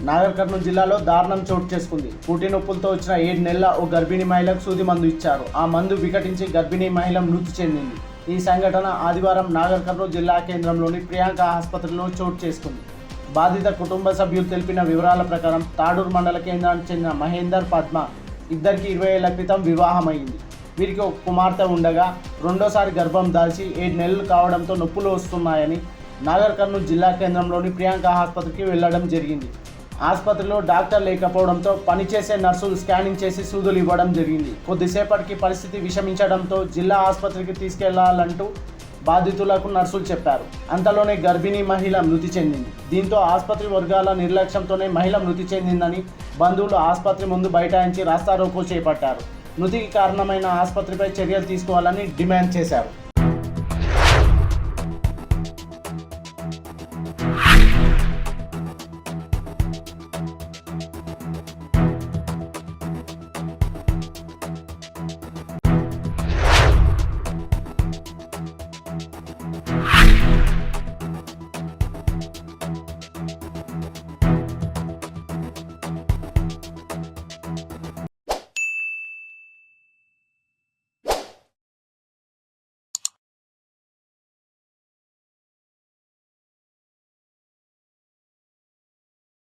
నాగర్ కర్నూలు జిల్లాలో దారుణం చోటు చేసుకుంది. పుట్టినొప్పులతో వచ్చిన 7 నెలల ఓ గర్భిణీ మహిళకు సూది మందు ఇచ్చారు. ఆ మందు వికటించి గర్భిణీ మహిళ మృతి చెందింది. ఈ సంఘటన ఆదివారం నాగర్ కర్నూలు జిల్లా కేంద్రంలోని ప్రియాంక ఆసుపత్రిలో చోటు చేసుకుంది. బాధిత కుటుంబ సభ్యులు తెలిపిన వివరాల ప్రకారం తాడూరు మండల కేంద్రానికి చెందిన మహేందర్, పద్మ ఇద్దరికి 20 ఏళ్ల క్రితం వివాహమైంది. వీరికి ఒక కుమార్తె ఉండగా రెండోసారి గర్భం దాల్చి 7 నెలలు కావడంతో నొప్పులు వస్తున్నాయని నాగర్ కర్నూలు జిల్లా కేంద్రంలోని ప్రియాంక ఆసుపత్రికి వెళ్లడం జరిగింది. ఆసుపత్రిలో డాక్టర్ లేకపోవడంతో పనిచేసే నర్సులు స్కానింగ్ చేసి సూదులు ఇవ్వడం జరిగింది. కొద్దిసేపటికి పరిస్థితి విషమించడంతో జిల్లా ఆసుపత్రికి తీసుకెళ్లాలంటూ బాధితులకు నర్సులు చెప్పారు. అంతలోనే గర్భిణీ మహిళ మృతి చెందింది. దీంతో ఆసుపత్రి వర్గాల నిర్లక్ష్యంతోనే మహిళ మృతి చెందిందని బంధువులు ఆసుపత్రి ముందు బైఠాయించి రాస్తారోకో చేపట్టారు. మృతికి కారణమైన ఆసుపత్రిపై చర్యలు తీసుకోవాలని డిమాండ్ చేశారు.